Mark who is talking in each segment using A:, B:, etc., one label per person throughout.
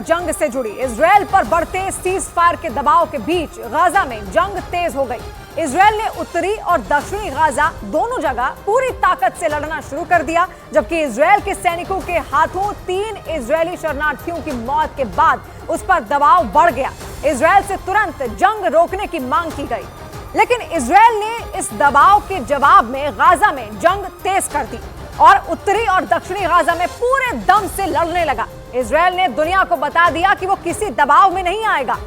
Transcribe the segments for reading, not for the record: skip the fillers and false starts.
A: जंग से जुड़ी इजरायल पर बढ़ते सीज फायर के दबाव के बीच गाजा में जंग तेज हो गई। इजरायल ने उत्तरी और दक्षिणी गाजा दोनों जगह पूरी ताकत से लड़ना शुरू कर दिया, जबकि इजरायल के सैनिकों के हाथों 3 इजरायली शरणार्थियों की मौत के बाद उस पर दबाव बढ़ गया। इजरायल से तुरंत जंग रोकने की मांग की गई, लेकिन इजरायल ने इस दबाव के जवाब में गाजा में जंग तेज कर दी और उत्तरी और दक्षिणी गाजा में पूरे दम से लड़ने लगा। इजरायल ने दुनिया को बता दिया कि वो किसी दबाव में नहीं आएगा।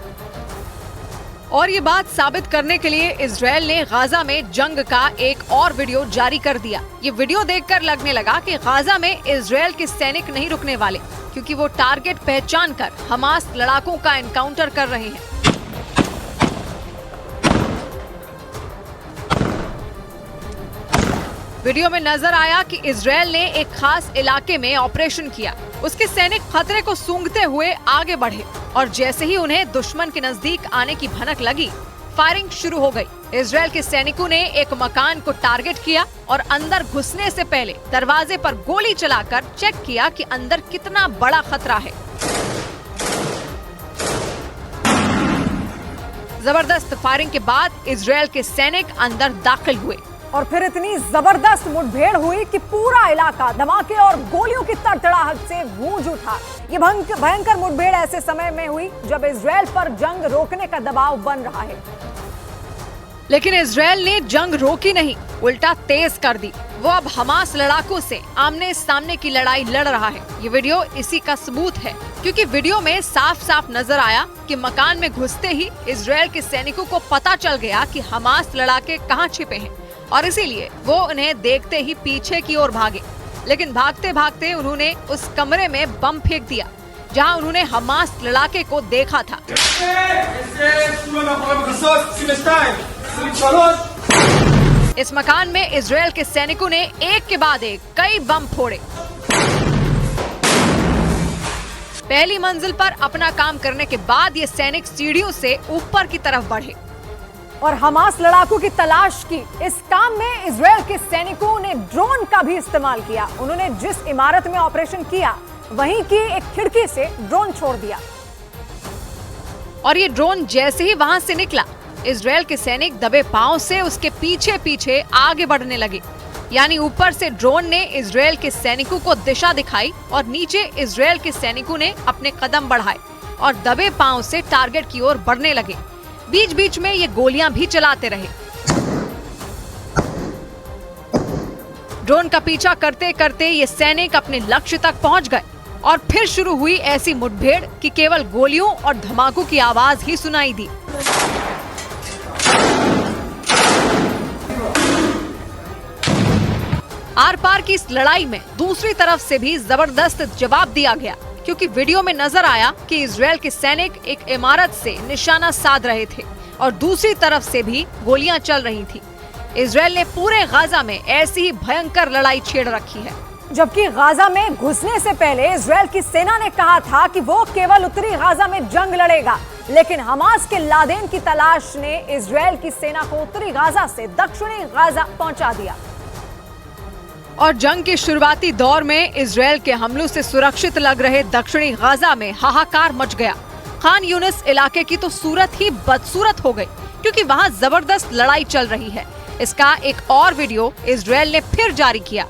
B: और ये बात साबित करने के लिए इजरायल ने गाजा में जंग का एक और वीडियो जारी कर दिया। ये वीडियो देखकर लगने लगा कि गाजा में इजरायल के सैनिक नहीं रुकने वाले, क्योंकि वो टारगेट पहचान कर हमास लड़ाकों का एनकाउंटर कर रहे हैं। वीडियो में नजर आया कि इजरायल ने एक खास इलाके में ऑपरेशन किया। उसके सैनिक खतरे को सूंघते हुए आगे बढ़े और जैसे ही उन्हें दुश्मन के नजदीक आने की भनक लगी, फायरिंग शुरू हो गई। इजरायल के सैनिकों ने एक मकान को टारगेट किया और अंदर घुसने से पहले दरवाजे पर गोली चलाकर चेक किया कि अंदर कितना बड़ा खतरा है। जबरदस्त फायरिंग के बाद इजरायल के सैनिक अंदर दाखिल हुए
A: और फिर इतनी जबरदस्त मुठभेड़ हुई कि पूरा इलाका धमाके और गोलियों की तड़तड़ाहट से गूंज उठा। ये भयंकर मुठभेड़ ऐसे समय में हुई जब इजरायल पर जंग रोकने का दबाव बन रहा है।
B: लेकिन इजरायल ने जंग रोकी नहीं, उल्टा तेज कर दी। वो अब हमास लड़ाकों से आमने सामने की लड़ाई लड़ रहा है। ये वीडियो इसी का सबूत है, क्योंकि वीडियो में साफ साफ नजर आया कि मकान में घुसते ही इजरायल के सैनिकों को पता चल गया कि हमास लड़ाके कहाँ छिपे हैं और इसीलिए वो उन्हें देखते ही पीछे की ओर भागे। लेकिन भागते भागते उन्होंने उस कमरे में बम फेंक दिया जहां उन्होंने हमास लड़ाके को देखा था। इस मकान में इजरायल के सैनिकों ने एक के बाद एक कई बम फोड़े। पहली मंजिल पर अपना काम करने के बाद ये सैनिक सीढ़ियों से ऊपर की तरफ बढ़े
A: और हमास लड़ाकों की तलाश की। इस काम में इजरायल के सैनिकों ने ड्रोन का भी इस्तेमाल किया। उन्होंने जिस इमारत में ऑपरेशन किया वहीं की एक खिड़की से ड्रोन छोड़ दिया
B: और ये ड्रोन जैसे ही वहां से निकला, इजरायल के सैनिक दबे पांव से उसके पीछे पीछे आगे बढ़ने लगे। यानी ऊपर से ड्रोन ने इजरायल के सैनिकों को दिशा दिखाई और नीचे इजरायल के सैनिकों ने अपने कदम बढ़ाए और दबे पांव से टारगेट की ओर बढ़ने लगे। बीच बीच में ये गोलियां भी चलाते रहे। ड्रोन का पीछा करते करते ये सैनिक अपने लक्ष्य तक पहुंच गए और फिर शुरू हुई ऐसी मुठभेड़ कि केवल गोलियों और धमाकों की आवाज ही सुनाई दी। आर पार की इस लड़ाई में दूसरी तरफ से भी जबरदस्त जवाब दिया गया, क्योंकि वीडियो में नजर आया कि इजरायल के सैनिक एक इमारत से निशाना साध रहे थे और दूसरी तरफ से भी गोलियां चल रही थी। इजरायल ने पूरे गाजा में ऐसी ही भयंकर लड़ाई छेड़ रखी है।
A: जबकि गाजा में घुसने से पहले इजरायल की सेना ने कहा था कि वो केवल उत्तरी गाजा में जंग लड़ेगा, लेकिन हमास के लादेन की तलाश ने इजरायल की सेना को उत्तरी गाजा से दक्षिणी गाजा पहुंचा दिया।
B: और जंग के शुरुआती दौर में इजरायल के हमलों से सुरक्षित लग रहे दक्षिणी गाजा में हाहाकार मच गया। खान यूनिस इलाके की तो सूरत ही बदसूरत हो गई, क्योंकि वहां जबरदस्त लड़ाई चल रही है। इसका एक और वीडियो इजरायल ने फिर जारी किया।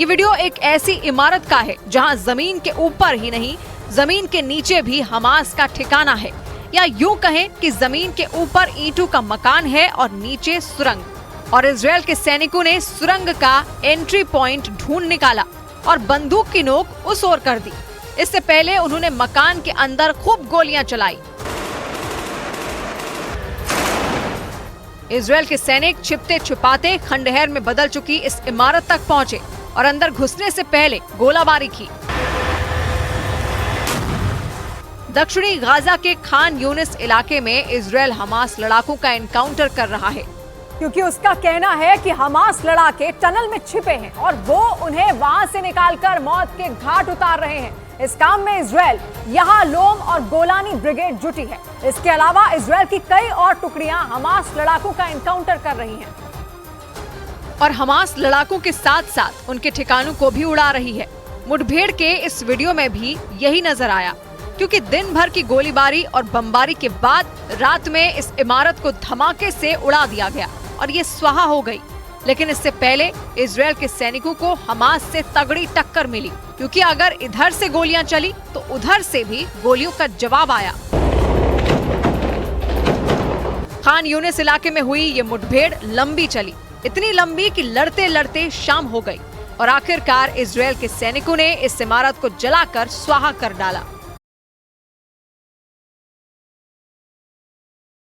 B: ये वीडियो एक ऐसी इमारत का है जहां जमीन के ऊपर ही नहीं, जमीन के नीचे भी हमास का ठिकाना है, या यूं कहें कि जमीन के ऊपर ईंटों का मकान है और नीचे सुरंग। और इजरायल के सैनिकों ने सुरंग का एंट्री पॉइंट ढूंढ निकाला और बंदूक की नोक उस ओर कर दी। इससे पहले उन्होंने मकान के अंदर खूब गोलियां चलाई। इजरायल के सैनिक छिपते छिपाते खंडहर में बदल चुकी इस इमारत तक पहुंचे और अंदर घुसने से पहले गोलाबारी की। दक्षिणी गाजा के खान यूनिस इलाके में इजरायल हमास लड़ाकों का एनकाउंटर कर रहा है,
A: क्योंकि उसका कहना है कि हमास लड़ाके टनल में छिपे हैं और वो उन्हें वहां से निकालकर मौत के घाट उतार रहे हैं। इस काम में इजरायल यहाँ लोम और गोलानी ब्रिगेड जुटी है। इसके अलावा इजरायल की कई और टुकड़ियां हमास लड़ाकों का एनकाउंटर कर रही हैं
B: और हमास लड़ाकों के साथ साथ उनके ठिकानों को भी उड़ा रही है। मुठभेड़ के इस वीडियो में भी यही नजर आया। क्योंकि दिन भर की गोलीबारी और बमबारी के बाद रात में इस इमारत को धमाके से उड़ा दिया गया और ये स्वाहा हो गई। लेकिन इससे पहले इजरायल के सैनिकों को हमास से तगड़ी टक्कर मिली, क्योंकि अगर इधर से गोलियां चली तो उधर से भी गोलियों का जवाब आया। खान यूनिस इलाके में हुई ये मुठभेड़ लंबी चली, इतनी लंबी कि लड़ते लड़ते शाम हो गई और आखिरकार इजरायल के सैनिकों ने इस इमारत को जलाकर स्वाहा कर डाला।